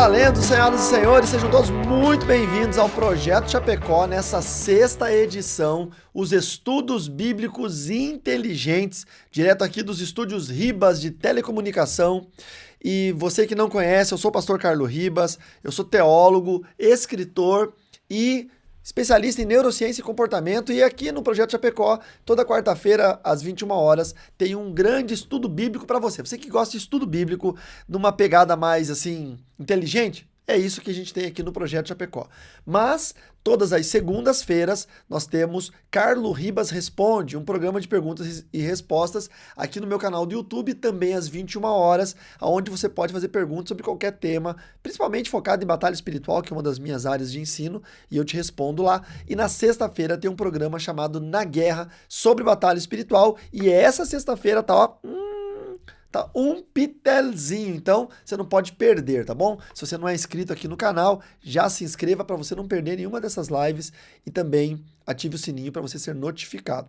valendo, senhoras e senhores, sejam todos muito bem-vindos ao Projeto Chapecó, nessa sexta edição, os estudos bíblicos inteligentes, direto aqui dos estúdios Ribas de telecomunicação. E você que não conhece, eu sou o pastor Carlos Ribas, eu sou teólogo, escritor e especialista em neurociência e comportamento, e aqui no Projeto Chapecó, toda quarta-feira, às 21 horas, tem um grande estudo bíblico para você. Você que gosta de estudo bíblico numa pegada mais, assim, inteligente, é isso que a gente tem aqui no Projeto Chapecó. Mas, todas as segundas-feiras, nós temos Carlos Ribas Responde, um programa de perguntas e respostas aqui no meu canal do YouTube, também às 21 horas, onde você pode fazer perguntas sobre qualquer tema, principalmente focado em batalha espiritual, que é uma das minhas áreas de ensino, e eu te respondo lá. E na sexta-feira tem um programa chamado Na Guerra, sobre batalha espiritual, e essa sexta-feira tá, ó, tá um pitelzinho, então você não pode perder, tá bom? Se você não é inscrito aqui no canal, já se inscreva para você não perder nenhuma dessas lives e também ative o sininho para você ser notificado.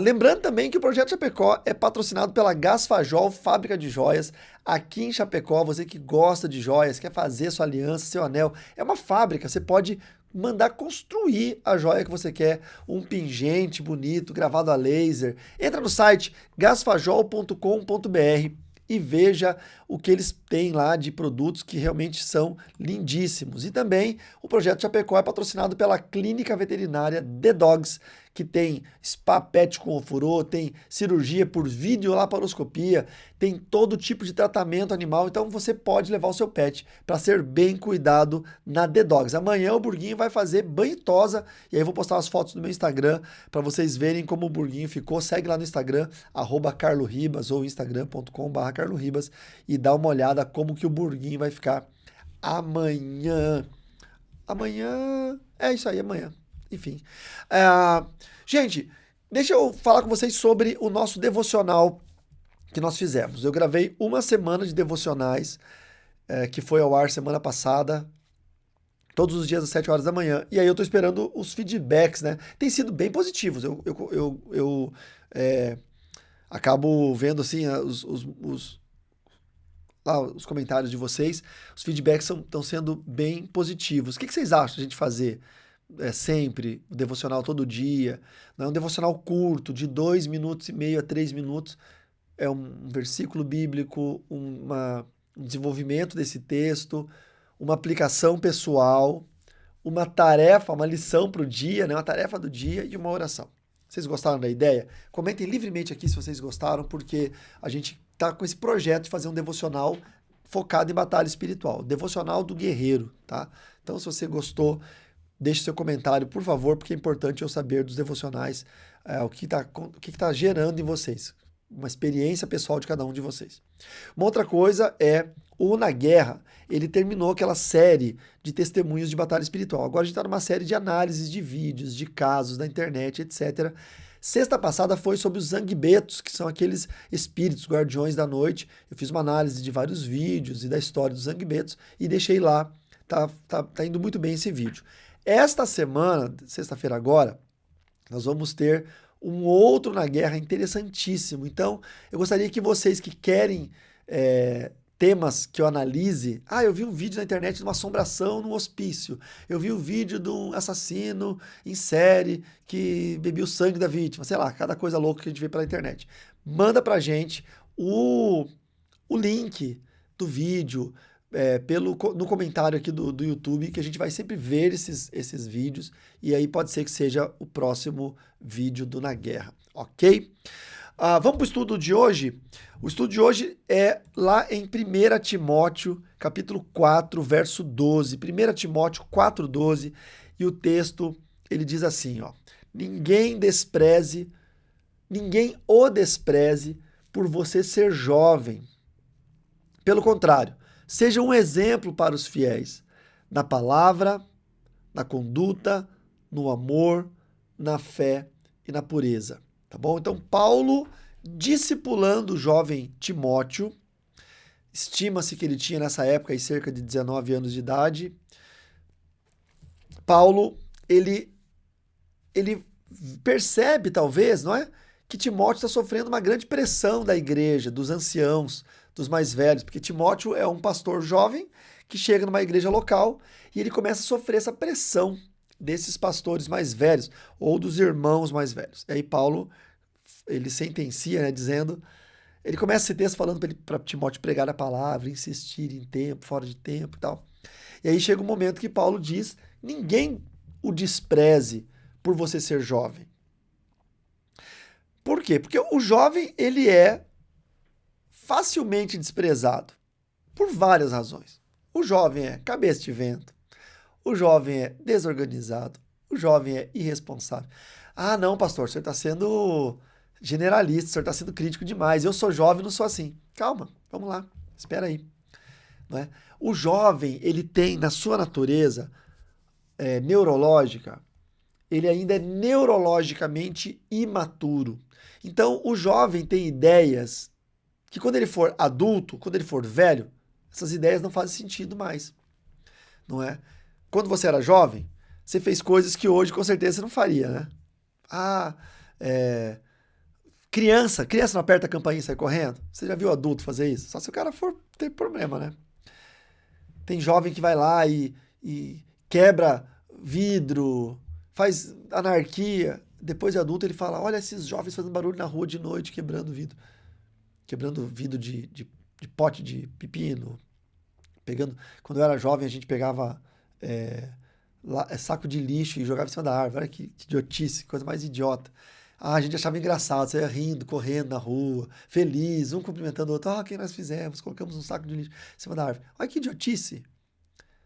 Lembrando também que o Projeto Chapecó é patrocinado pela Gasfajol, fábrica de joias, aqui em Chapecó. Você que gosta de joias, quer fazer sua aliança, seu anel, é uma fábrica, você pode mandar construir a joia que você quer, um pingente bonito, gravado a laser. Entra no site gasfajol.com.br e veja o que eles têm lá de produtos que realmente são lindíssimos. E também o Projeto Chapecó é patrocinado pela Clínica Veterinária The Dogs, que tem spa pet com ofurô, tem cirurgia por videolaparoscopia, tem todo tipo de tratamento animal, então você pode levar o seu pet para ser bem cuidado na The Dogs. Amanhã o Burguinho vai fazer banho e tosa, e aí eu vou postar as fotos no meu Instagram para vocês verem como o Burguinho ficou. Segue lá no Instagram, @carloribas ou instagram.com/carloribas e dá uma olhada como que o Burguinho vai ficar amanhã. Amanhã, é isso aí, amanhã. Enfim. Gente, deixa eu falar com vocês sobre o nosso devocional que nós fizemos. Eu gravei uma semana de devocionais, que foi ao ar semana passada, todos os dias às 7 horas da manhã. E aí eu tô esperando os feedbacks, né? Tem sido bem positivos. Eu acabo vendo, assim, os comentários de vocês. Os feedbacks estão sendo bem positivos. O que vocês acham de a gente fazer sempre, o devocional todo dia? Não é um devocional curto, de 2 minutos e meio a 3 minutos. É um versículo bíblico, um desenvolvimento desse texto, uma aplicação pessoal, uma tarefa, uma lição para o dia, né? Uma tarefa do dia e uma oração. Vocês gostaram da ideia? Comentem livremente aqui se vocês gostaram, porque a gente tá com esse projeto de fazer um devocional focado em batalha espiritual, devocional do guerreiro, tá? Então, se você gostou, deixe seu comentário, por favor, porque é importante eu saber dos devocionais, o que tá gerando em vocês, uma experiência pessoal de cada um de vocês. Uma outra coisa é o Na Guerra, ele terminou aquela série de testemunhos de batalha espiritual. Agora a gente está numa série de análises de vídeos, de casos da internet, etc. Sexta passada foi sobre os zangbetos, que são aqueles espíritos guardiões da noite. Eu fiz uma análise de vários vídeos e da história dos zangbetos e deixei lá. Tá indo muito bem esse vídeo. Esta semana, sexta-feira agora, nós vamos ter um outro Na Guerra interessantíssimo. Então, eu gostaria que vocês que querem temas que eu analise... eu vi um vídeo na internet de uma assombração no hospício. Eu vi um vídeo de um assassino em série que bebia o sangue da vítima. Sei lá, cada coisa louca que a gente vê pela internet. Manda pra gente o link do vídeo, no comentário aqui do YouTube, que a gente vai sempre ver esses vídeos, e aí pode ser que seja o próximo vídeo do Na Guerra, ok? Vamos para o estudo de hoje? O estudo de hoje é lá em 1 Timóteo, capítulo 4, verso 12. 1 Timóteo 4, 12, e o texto, ele diz assim, ó: ninguém o despreze por você ser jovem. Pelo contrário, seja um exemplo para os fiéis, na palavra, na conduta, no amor, na fé e na pureza. Tá bom? Então, Paulo, discipulando o jovem Timóteo, estima-se que ele tinha nessa época aí cerca de 19 anos de idade. Paulo, ele percebe, talvez, não é? Que Timóteo está sofrendo uma grande pressão da igreja, dos anciãos, dos mais velhos, porque Timóteo é um pastor jovem que chega numa igreja local e ele começa a sofrer essa pressão desses pastores mais velhos ou dos irmãos mais velhos. E aí Paulo, ele sentencia, né, dizendo, ele começa esse texto falando para Timóteo pregar a palavra, insistir em tempo, fora de tempo e tal. E aí chega um momento que Paulo diz, ninguém o despreze por você ser jovem. Por quê? Porque o jovem, ele é facilmente desprezado por várias razões. O jovem é cabeça de vento, o jovem é desorganizado, o jovem é irresponsável. Ah, não, pastor, o senhor está sendo generalista, o senhor está sendo crítico demais. Eu sou jovem, não sou assim. Calma, vamos lá, espera aí. Não é? O jovem, ele tem na sua natureza neurológica, ele ainda é neurologicamente imaturo. Então, o jovem tem ideias que quando ele for adulto, quando ele for velho, essas ideias não fazem sentido mais, não é? Quando você era jovem, você fez coisas que hoje com certeza você não faria, né? Criança não aperta a campainha e sai correndo. Você já viu adulto fazer isso? Só se o cara for ter problema, né? Tem jovem que vai lá e quebra vidro, faz anarquia. Depois de adulto ele fala, olha esses jovens fazendo barulho na rua de noite, quebrando vidro. Quebrando vidro de pote de pepino. Quando eu era jovem a gente pegava saco de lixo e jogava em cima da árvore. Olha que idiotice, coisa mais idiota. A gente achava engraçado, você ia rindo, correndo na rua, feliz, um cumprimentando o outro. O que nós fizemos? Colocamos um saco de lixo em cima da árvore. Olha que idiotice.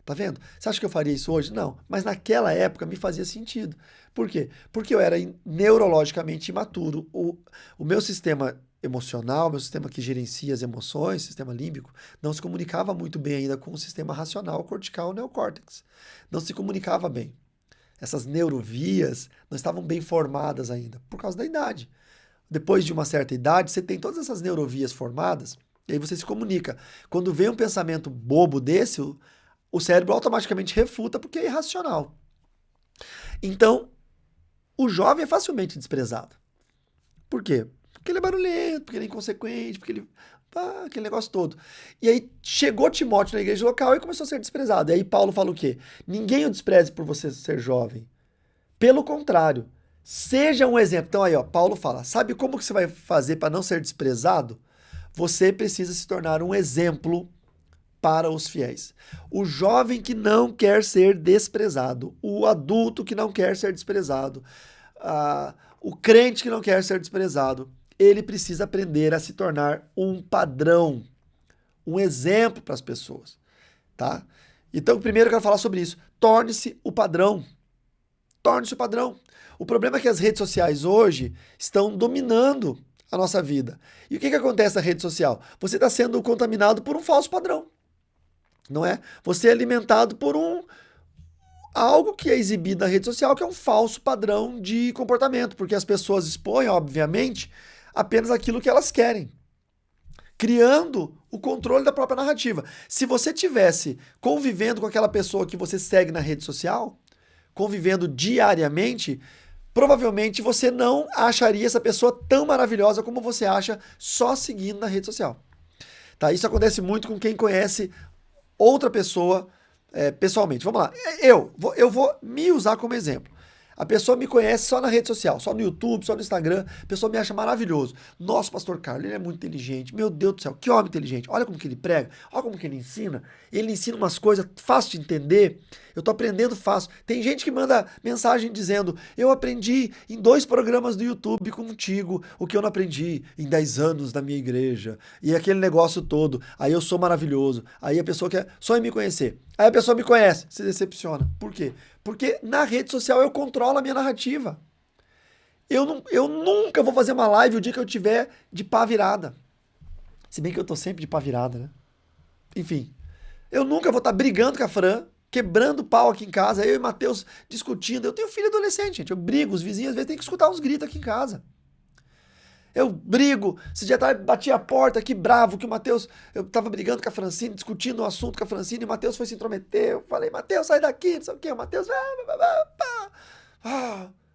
Tá vendo? Você acha que eu faria isso hoje? Não. Mas naquela época me fazia sentido. Por quê? Porque eu era neurologicamente imaturo. O meu sistema emocional, meu sistema que gerencia as emoções, sistema límbico, não se comunicava muito bem ainda com o sistema racional, cortical, neocórtex. Não se comunicava bem. Essas neurovias não estavam bem formadas ainda, por causa da idade. Depois de uma certa idade, você tem todas essas neurovias formadas, e aí você se comunica. Quando vem um pensamento bobo desse, o cérebro automaticamente refuta porque é irracional. Então, o jovem é facilmente desprezado. Por quê? Porque ele é barulhento, porque ele é inconsequente, porque ele... aquele negócio todo. E aí chegou Timóteo na igreja local e começou a ser desprezado. E aí Paulo fala o quê? Ninguém o despreze por você ser jovem. Pelo contrário, seja um exemplo. Então aí, ó, Paulo fala, sabe como que você vai fazer para não ser desprezado? Você precisa se tornar um exemplo para os fiéis. O jovem que não quer ser desprezado, o adulto que não quer ser desprezado, o crente que não quer ser desprezado, ele precisa aprender a se tornar um padrão, um exemplo para as pessoas, tá? Então, primeiro eu quero falar sobre isso. Torne-se o padrão. Torne-se o padrão. O problema é que as redes sociais hoje estão dominando a nossa vida. E o que acontece na rede social? Você está sendo contaminado por um falso padrão, não é? Você é alimentado por algo que é exibido na rede social, que é um falso padrão de comportamento, porque as pessoas expõem, obviamente, apenas aquilo que elas querem, criando o controle da própria narrativa. Se você tivesse convivendo com aquela pessoa que você segue na rede social, convivendo diariamente, provavelmente você não acharia essa pessoa tão maravilhosa como você acha só seguindo na rede social. Tá? Isso acontece muito com quem conhece outra pessoa pessoalmente. Vamos lá. Eu vou me usar como exemplo. A pessoa me conhece só na rede social, só no YouTube, só no Instagram. A pessoa me acha maravilhoso. Nossa, pastor Carlos, ele é muito inteligente. Meu Deus do céu, que homem inteligente. Olha como que ele prega, olha como que ele ensina. Ele ensina umas coisas fáceis de entender. Eu tô aprendendo fácil. Tem gente que manda mensagem dizendo, eu aprendi em 2 programas do YouTube contigo o que eu não aprendi em 10 anos da minha igreja. E aquele negócio todo. Aí eu sou maravilhoso. Aí a pessoa quer só me conhecer. Aí a pessoa me conhece, se decepciona. Por quê? Porque na rede social eu controlo a minha narrativa. Eu nunca vou fazer uma live o dia que eu tiver de pá virada. Se bem que eu tô sempre de pá virada, né? Enfim, eu nunca vou estar brigando com a Fran, quebrando pau aqui em casa, eu e o Matheus discutindo. Eu tenho filho adolescente, gente. Eu brigo, os vizinhos às vezes têm que escutar uns gritos aqui em casa. Eu brigo, esse dia eu bati a porta, que bravo, que o Matheus, eu tava brigando com a Francine, discutindo um assunto com a Francine, e o Matheus foi se intrometer, eu falei, Matheus, sai daqui, não sei o que, o Matheus,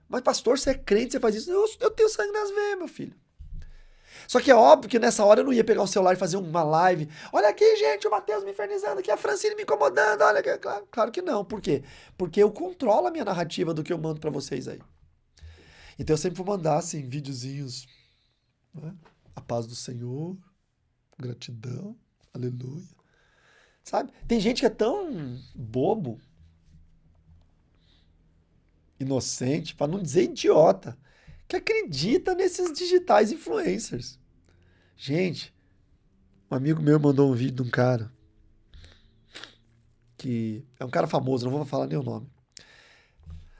mas pastor, você é crente, você faz isso? Eu tenho sangue nas veias, meu filho. Só que é óbvio que nessa hora eu não ia pegar o celular e fazer uma live. Olha aqui, gente, o Matheus me infernizando aqui, a Francine me incomodando. Olha, claro que não. Por quê? Porque eu controlo a minha narrativa do que eu mando pra vocês aí. Então eu sempre vou mandar, assim, videozinhos, né? A paz do Senhor, gratidão, aleluia. Sabe? Tem gente que é tão bobo, inocente, pra não dizer idiota, que acredita nesses digitais influencers. Gente, um amigo meu mandou um vídeo de um cara que é um cara famoso, não vou falar nem o nome.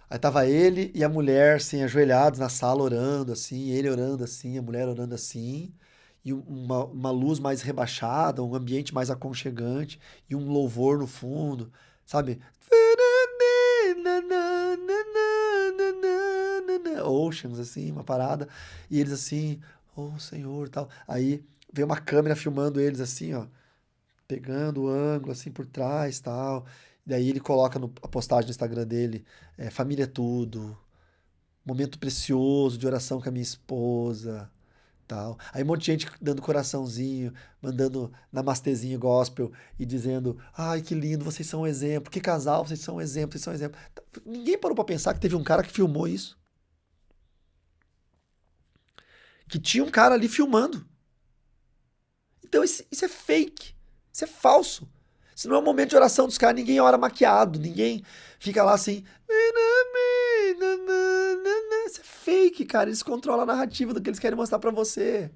Aí tava ele e a mulher, assim, ajoelhados na sala orando, assim, ele orando assim, a mulher orando assim, e uma luz mais rebaixada, um ambiente mais aconchegante, e um louvor no fundo, sabe? Oceans, assim, uma parada, e eles assim, oh Senhor, tal. Aí veio uma câmera filmando eles assim, ó, pegando o ângulo assim por trás, tal. Daí ele coloca a postagem no Instagram dele, família é tudo, momento precioso de oração com a minha esposa, tal. Aí um monte de gente dando coraçãozinho, mandando namastezinho gospel e dizendo, ai que lindo, vocês são um exemplo, que casal, vocês são um exemplo, vocês são um exemplo. Ninguém parou pra pensar que teve um cara que filmou isso, que tinha um cara ali filmando. Então isso é fake, isso é falso. Isso não é um momento de oração dos caras, ninguém ora maquiado, ninguém fica lá assim. Isso é fake, cara. Eles controlam a narrativa do que eles querem mostrar pra você.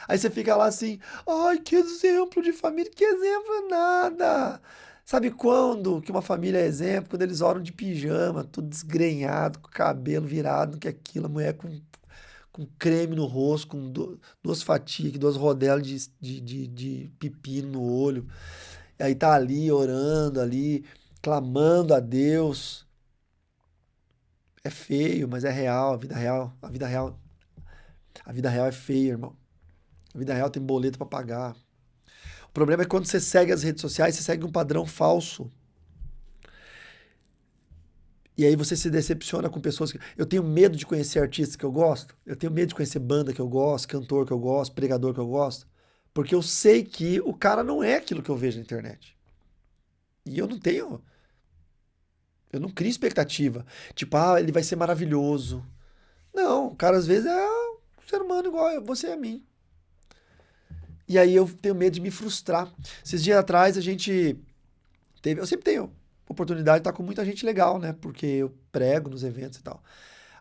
Aí você fica lá assim, ai, que exemplo de família, que exemplo nada. Sabe quando que uma família é exemplo? Quando eles oram de pijama, tudo desgrenhado, com o cabelo virado, que aquilo, a mulher com creme no rosto, com duas fatias, duas rodelas de pepino no olho. E aí tá ali orando ali, clamando a Deus. É feio, mas é real, a vida real, a vida real, a vida real é feia, irmão. A vida real tem boleto pra pagar. O problema é quando você segue as redes sociais, você segue um padrão falso. E aí você se decepciona com pessoas que. Eu tenho medo de conhecer artistas que eu gosto. Eu tenho medo de conhecer banda que eu gosto, cantor que eu gosto, pregador que eu gosto. Porque eu sei que o cara não é aquilo que eu vejo na internet. E eu não tenho. Eu não crio expectativa. Tipo, ah, ele vai ser maravilhoso. Não, o cara às vezes é um ser humano igual você e a mim. E aí eu tenho medo de me frustrar. Esses dias atrás a gente teve. Eu sempre tenho oportunidade de estar com muita gente legal, né? Porque eu prego nos eventos e tal.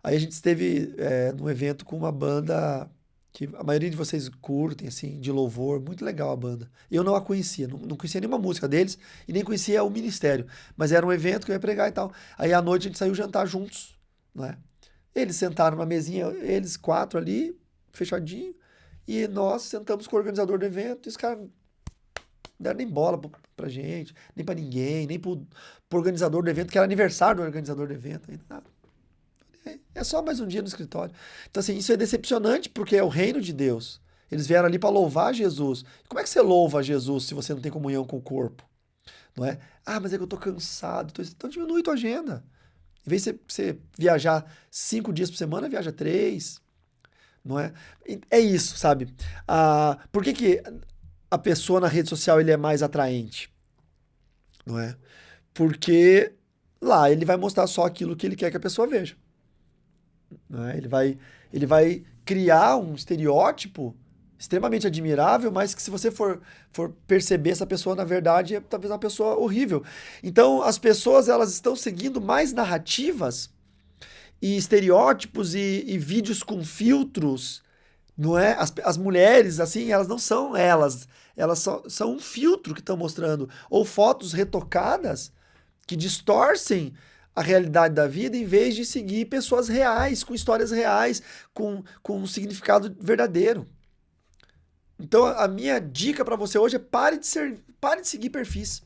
Aí a gente esteve num evento com uma banda que a maioria de vocês curtem, assim, de louvor. Muito legal a banda. Eu não a conhecia, não conhecia nenhuma música deles e nem conhecia o ministério. Mas era um evento que eu ia pregar e tal. Aí à noite a gente saiu jantar juntos, né? Eles sentaram na mesinha, eles quatro ali, fechadinho. E nós sentamos com o organizador do evento. E os caras não deram nem bola pra gente, nem pra ninguém, nem pro organizador do evento, que era aniversário do organizador do evento. Aí, nada. É só mais um dia no escritório. Então, assim, isso é decepcionante porque é o reino de Deus. Eles vieram ali para louvar Jesus. Como é que você louva Jesus se você não tem comunhão com o corpo? Não é? Ah, mas é que eu tô cansado. Então diminui tua agenda. Em vez de você viajar 5 dias por semana, viaja 3. Não é? É isso, sabe? Por que a pessoa na rede social ele é mais atraente? Não é? Porque lá ele vai mostrar só aquilo que ele quer que a pessoa veja. Né? Ele vai criar um estereótipo extremamente admirável, mas que se você for perceber essa pessoa, na verdade, é talvez uma pessoa horrível. Então, as pessoas elas estão seguindo mais narrativas e estereótipos e vídeos com filtros, não é? As mulheres, assim, elas não são elas são um filtro que estão mostrando, ou fotos retocadas que distorcem a realidade da vida em vez de seguir pessoas reais, com histórias reais, com um significado verdadeiro. Então a minha dica para você hoje é pare de seguir perfis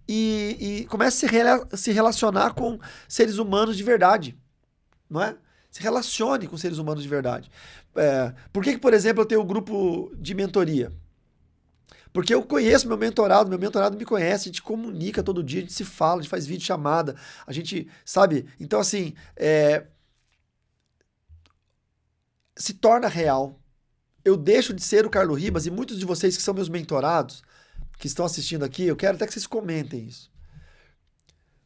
e comece a se relacionar com seres humanos de verdade, não é? Se relacione com seres humanos de verdade. Por que, por exemplo, eu tenho um grupo de mentoria? Porque eu conheço meu mentorado me conhece, a gente comunica todo dia, a gente se fala, a gente faz vídeo chamada, a gente, sabe? Então, assim, se torna real. eu deixo de ser o Carlos Ribas, e muitos de vocês que são meus mentorados, que estão assistindo aqui, eu quero até que vocês comentem isso.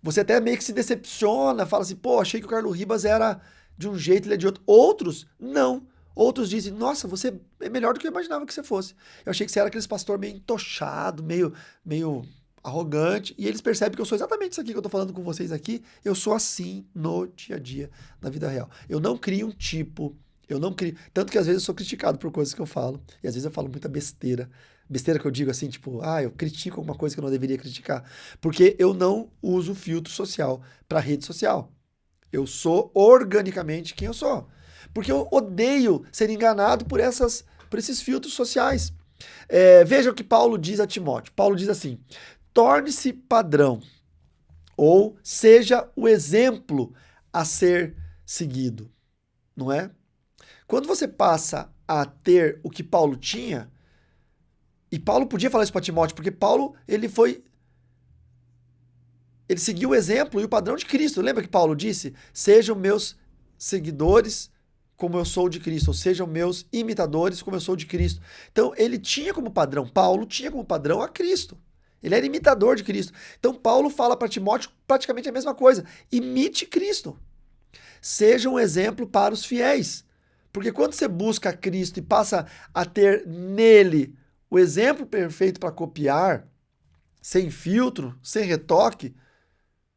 Você até meio que se decepciona, fala assim, pô, achei que o Carlos Ribas era de um jeito, ele é de outro. Outros, não. Outros dizem, nossa, você é melhor do que eu imaginava que você fosse. Eu achei que você era aquele pastor meio entochado, meio arrogante, e eles percebem que eu sou exatamente isso aqui que eu tô falando com vocês aqui, eu sou assim no dia a dia, na vida real. Eu não crio um tipo, eu não crio, tanto que às vezes eu sou criticado por coisas que eu falo, e às vezes eu falo muita besteira, besteira que eu digo assim, tipo, eu critico alguma coisa que eu não deveria criticar, porque eu não uso filtro social para rede social. Eu sou organicamente quem eu sou. Porque eu odeio ser enganado por esses filtros sociais. Veja o que Paulo diz a Timóteo. Paulo diz assim: torne-se padrão, ou seja o exemplo a ser seguido, não é? Quando você passa a ter o que Paulo tinha, e Paulo podia falar isso para Timóteo, porque Paulo, ele seguiu o exemplo e o padrão de Cristo. Lembra que Paulo disse? Sejam meus seguidores como eu sou de Cristo, ou sejam meus imitadores como eu sou de Cristo. Então, ele tinha como padrão, Paulo tinha como padrão a Cristo. Ele era imitador de Cristo. Então, Paulo fala para Timóteo praticamente a mesma coisa. Imite Cristo. Seja um exemplo para os fiéis. Porque quando você busca Cristo e passa a ter nele o exemplo perfeito para copiar, sem filtro, sem retoque,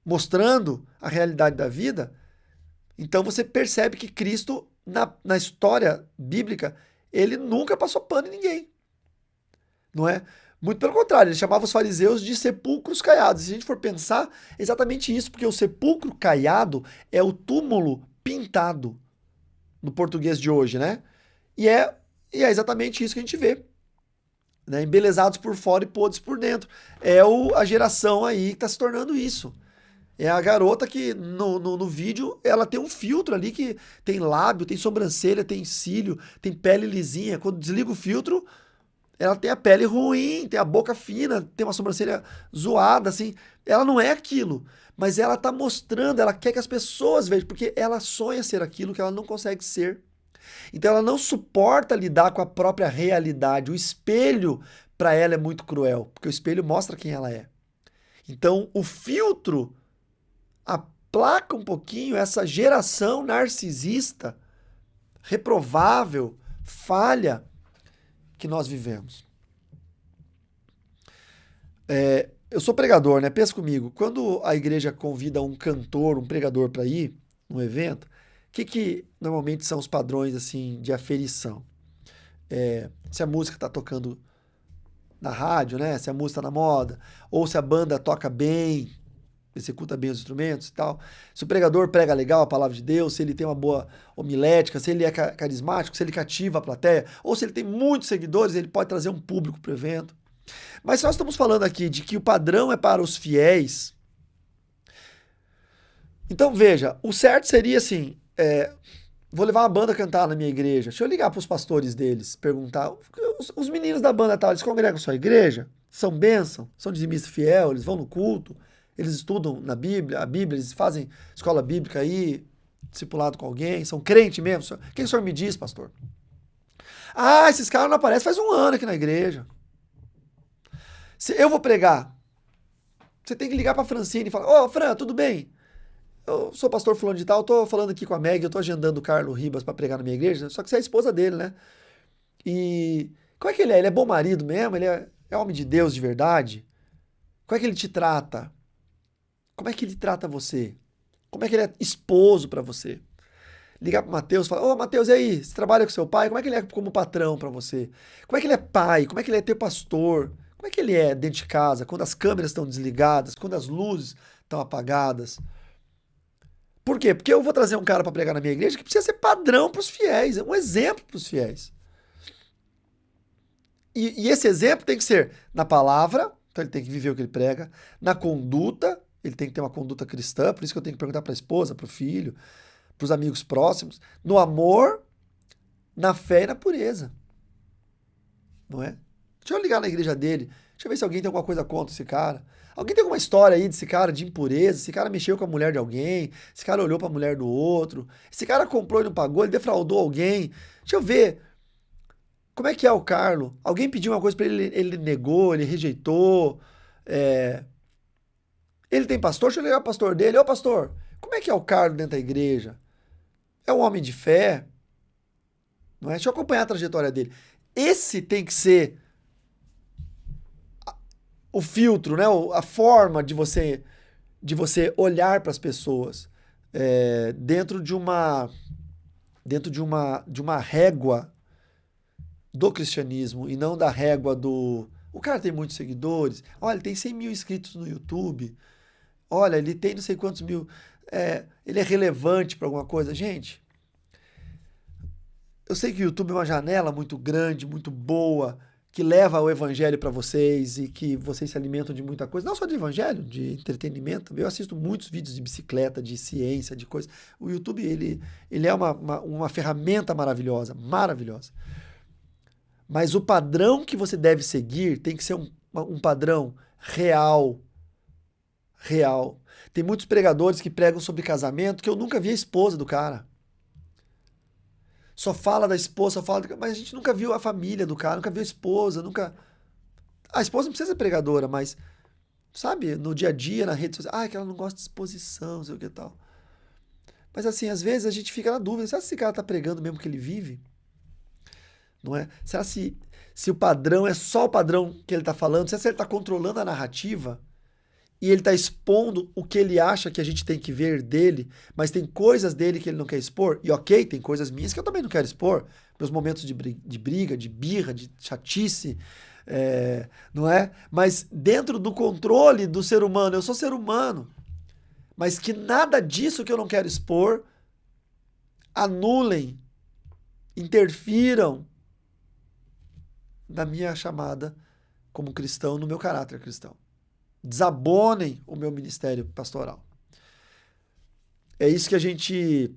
mostrando a realidade da vida, então você percebe que Cristo, na história bíblica, ele nunca passou pano em ninguém. Não é? Muito pelo contrário, ele chamava os fariseus de sepulcros caiados. Se a gente for pensar, é exatamente isso, porque o sepulcro caiado é o túmulo pintado, no português de hoje, né? E é exatamente isso que a gente vê. Né? Embelezados por fora e podres por dentro. A geração aí que está se tornando isso. É a garota que no vídeo ela tem um filtro ali que tem lábio, tem sobrancelha, tem cílio, tem pele lisinha. Quando desliga o filtro, ela tem a pele ruim, tem a boca fina, tem uma sobrancelha zoada, assim. Ela não é aquilo, mas ela tá mostrando, ela quer que as pessoas vejam, porque ela sonha ser aquilo que ela não consegue ser. Então ela não suporta lidar com a própria realidade. O espelho, para ela, é muito cruel, porque o espelho mostra quem ela é. Então o filtro aplaca um pouquinho essa geração narcisista, reprovável, falha que nós vivemos. Eu sou pregador, né? Pensa comigo. Quando a igreja convida um cantor, um pregador para ir num evento, o que normalmente são os padrões assim de aferição? Se a música está tocando na rádio, né? Se a música está na moda, ou se a banda toca bem, executa bem os instrumentos e tal. Se o pregador prega legal a palavra de Deus, se ele tem uma boa homilética, se ele é carismático, se ele cativa a plateia, ou se ele tem muitos seguidores, ele pode trazer um público para o evento. Mas se nós estamos falando aqui de que o padrão é para os fiéis, então veja, o certo seria assim, vou levar uma banda a cantar na minha igreja, deixa eu ligar para os pastores deles, perguntar, os meninos da banda tal, eles congregam sua igreja? São bênção? São dizimistas fiel? Eles vão no culto? Eles estudam a Bíblia, eles fazem escola bíblica aí, discipulado com alguém, são crente mesmo? O que o senhor me diz, pastor? Esses caras não aparecem faz um ano aqui na igreja. Se eu vou pregar, você tem que ligar pra Francine e falar, Fran, tudo bem? Eu sou pastor fulano de tal, eu tô falando aqui com a Meg, eu tô agendando o Carlos Ribas pra pregar na minha igreja, só que você é a esposa dele, né? E como é que ele é? Ele é bom marido mesmo? Ele é homem de Deus de verdade? Como é que ele te trata? Como é que ele trata você? Como é que ele é esposo pra você? Ligar pro Mateus e falar, Mateus, e aí? Você trabalha com seu pai? Como é que ele é como patrão pra você? Como é que ele é pai? Como é que ele é teu pastor? Como é que ele é dentro de casa, quando as câmeras estão desligadas, quando as luzes estão apagadas? Por quê? Porque eu vou trazer um cara para pregar na minha igreja que precisa ser padrão para os fiéis, um exemplo para os fiéis. E esse exemplo tem que ser na palavra, então ele tem que viver o que ele prega, na conduta, ele tem que ter uma conduta cristã, por isso que eu tenho que perguntar para a esposa, para o filho, para os amigos próximos, no amor, na fé e na pureza. Não é? Deixa eu ligar na igreja dele. Deixa eu ver se alguém tem alguma coisa contra esse cara. Alguém tem alguma história aí desse cara de impureza? Esse cara mexeu com a mulher de alguém? Esse cara olhou para a mulher do outro? Esse cara comprou e não pagou? Ele defraudou alguém? Deixa eu ver. Como é que é o Carlo? Alguém pediu uma coisa para ele, ele negou, ele rejeitou. É, ele tem pastor? Deixa eu ligar o pastor dele. Ô pastor, como é que é o Carlo dentro da igreja? É um homem de fé? Não é? Deixa eu acompanhar a trajetória dele. Esse tem que ser o filtro, né? A forma de você olhar para as pessoas dentro de uma régua do cristianismo e não da régua do. O cara tem muitos seguidores. Olha, ele tem 100 mil inscritos no YouTube. Olha, ele tem não sei quantos mil. Ele é relevante para alguma coisa. Gente, eu sei que o YouTube é uma janela muito grande, muito boa, que leva o evangelho para vocês e que vocês se alimentam de muita coisa. Não só de evangelho, de entretenimento. Eu assisto muitos vídeos de bicicleta, de ciência, de coisa. O YouTube, ele é uma ferramenta maravilhosa, maravilhosa. Mas o padrão que você deve seguir tem que ser um padrão real. Real. Tem muitos pregadores que pregam sobre casamento que eu nunca vi a esposa do cara. Só fala da esposa, só fala. Mas a gente nunca viu a família do cara, nunca viu a esposa, nunca. A esposa não precisa ser pregadora, mas, sabe, no dia a dia, na rede social, que ela não gosta de exposição, não sei o que e tal. Mas assim, às vezes a gente fica na dúvida, será que esse cara tá pregando mesmo que ele vive? Não é? Será se o padrão é só o padrão que ele tá falando? Será que ele tá controlando a narrativa? E ele está expondo o que ele acha que a gente tem que ver dele, mas tem coisas dele que ele não quer expor, e ok, tem coisas minhas que eu também não quero expor, meus momentos de briga, de birra, de chatice, não é? Mas dentro do controle do ser humano, eu sou ser humano, mas que nada disso que eu não quero expor anulem, interfiram na minha chamada como cristão, no meu caráter cristão. Desabonem o meu ministério pastoral. É isso que a gente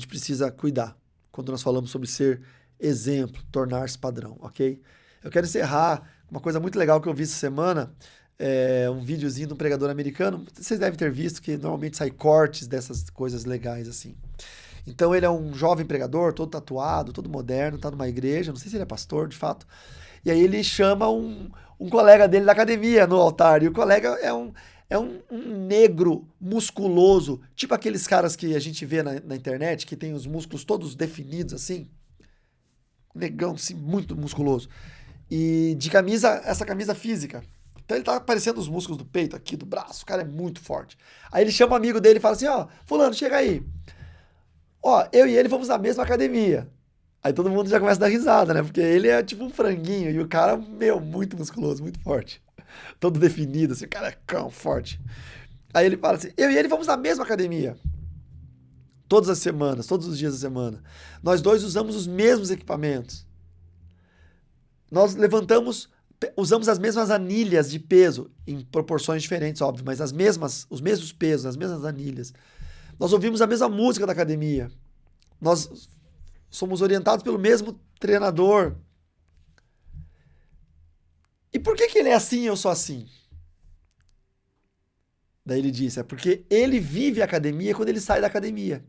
precisa cuidar quando nós falamos sobre ser exemplo, tornar-se padrão, ok? Eu quero encerrar uma coisa muito legal que eu vi essa semana, um videozinho de um pregador americano. Vocês devem ter visto que normalmente sai cortes dessas coisas legais assim. Então ele é um jovem pregador, todo tatuado, todo moderno, tá numa igreja, não sei se ele é pastor de fato. E aí ele chama um colega dele da academia no altar. E o colega é um negro musculoso, tipo aqueles caras que a gente vê na internet, que tem os músculos todos definidos assim. Negão, assim, muito musculoso. E de camisa, essa camisa física. Então ele tá aparecendo os músculos do peito aqui, do braço. O cara é muito forte. Aí ele chama o amigo dele e fala assim: ó, fulano, chega aí. Ó, eu e ele vamos na mesma academia. Aí todo mundo já começa a dar risada, né? Porque ele é tipo um franguinho e o cara, muito musculoso, muito forte. Todo definido, assim, o cara é cão, forte. Aí ele fala assim: eu e ele vamos na mesma academia. Todas as semanas, todos os dias da semana. Nós dois usamos os mesmos equipamentos. Nós usamos as mesmas anilhas de peso, em proporções diferentes, óbvio, mas os mesmos pesos, as mesmas anilhas. Nós ouvimos a mesma música da academia. Nós somos orientados pelo mesmo treinador. E por que ele é assim e eu sou assim? Daí ele disse, é porque ele vive a academia quando ele sai da academia.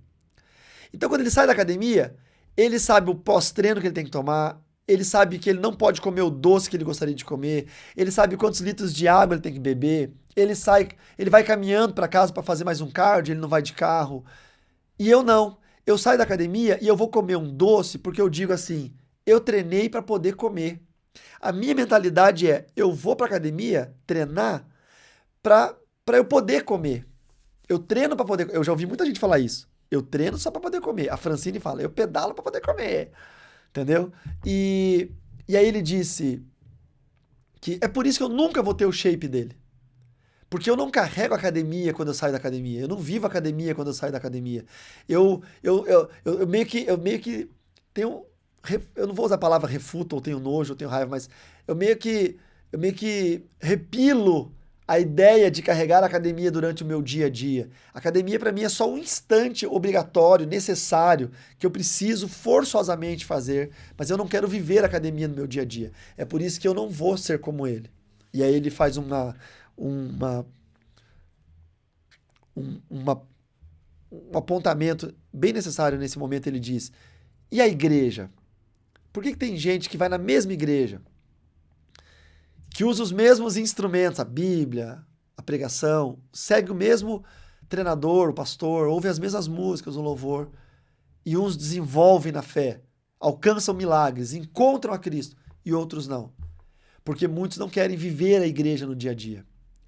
Então, quando ele sai da academia, ele sabe o pós-treino que ele tem que tomar, ele sabe que ele não pode comer o doce que ele gostaria de comer, ele sabe quantos litros de água ele tem que beber, ele vai caminhando para casa para fazer mais um cardio, ele não vai de carro. E eu não. Eu saio da academia e eu vou comer um doce porque eu digo assim, eu treinei para poder comer. A minha mentalidade é, eu vou para academia treinar para eu poder comer. Eu treino para poder. Eu já ouvi muita gente falar isso. Eu treino só para poder comer. A Francine fala, eu pedalo para poder comer. Entendeu? E aí ele disse que é por isso que eu nunca vou ter o shape dele. Porque eu não carrego a academia quando eu saio da academia. Eu não vivo a academia quando eu saio da academia. Eu meio que tenho. Eu não vou usar a palavra refuto, ou tenho nojo, ou tenho raiva, mas eu meio que repilo a ideia de carregar a academia durante o meu dia a dia. A academia para mim é só um instante obrigatório, necessário, que eu preciso forçosamente fazer, mas eu não quero viver a academia no meu dia a dia. É por isso que eu não vou ser como ele. E aí ele faz uma, uma, um apontamento bem necessário nesse momento. Ele diz: e a igreja? Por que tem gente que vai na mesma igreja, que usa os mesmos instrumentos, a Bíblia, a pregação, segue o mesmo treinador, o pastor, ouve as mesmas músicas, o louvor, e uns desenvolvem na fé, alcançam milagres, encontram a Cristo, e outros não? Porque muitos não querem viver a igreja no dia a dia.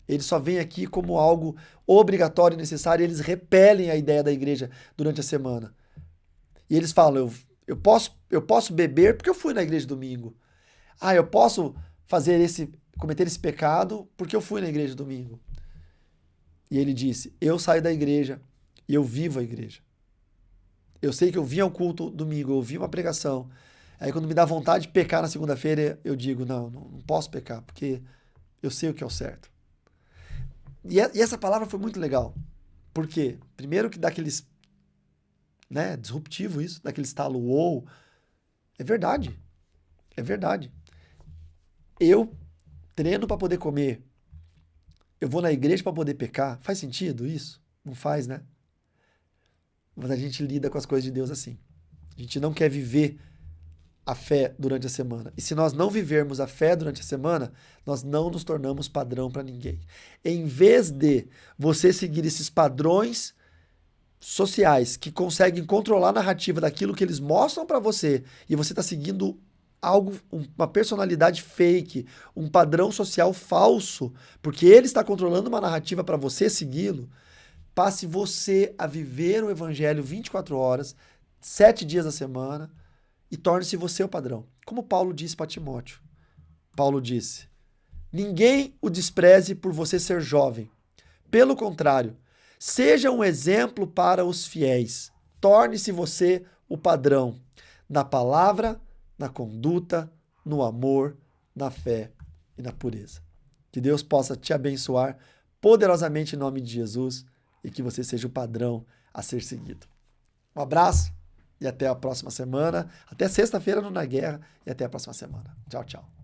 Eles só vêm aqui como algo obrigatório e necessário, e eles repelem a ideia da igreja durante a semana. E eles falam, eu posso beber porque eu fui na igreja domingo. Ah, eu posso cometer esse pecado porque eu fui na igreja domingo. E ele disse, eu saio da igreja e eu vivo a igreja. Eu sei que eu vim ao culto domingo, eu ouvi uma pregação. Aí quando me dá vontade de pecar na segunda-feira, eu digo, não posso pecar, porque eu sei o que é o certo. E essa palavra foi muito legal. Por quê? Primeiro que dá aqueles, disruptivo isso, daquele estalo, uou. É verdade. É verdade. Eu treino para poder comer. Eu vou na igreja para poder pecar. Faz sentido isso? Não faz, né? Mas a gente lida com as coisas de Deus assim. A gente não quer viver a fé durante a semana. E se nós não vivermos a fé durante a semana, nós não nos tornamos padrão para ninguém. Em vez de você seguir esses padrões sociais que conseguem controlar a narrativa daquilo que eles mostram para você, e você está seguindo algo, uma personalidade fake, um padrão social falso, porque ele está controlando uma narrativa para você segui-lo, passe você a viver o evangelho 24 horas, 7 dias da semana, e torne-se você o padrão. Como Paulo disse para Timóteo. Paulo disse, ninguém o despreze por você ser jovem. Pelo contrário, seja um exemplo para os fiéis. Torne-se você o padrão na palavra, na conduta, no amor, na fé e na pureza. Que Deus possa te abençoar poderosamente em nome de Jesus e que você seja o padrão a ser seguido. Um abraço e até a próxima semana. Até sexta-feira no Na Guerra e até a próxima semana. Tchau, tchau.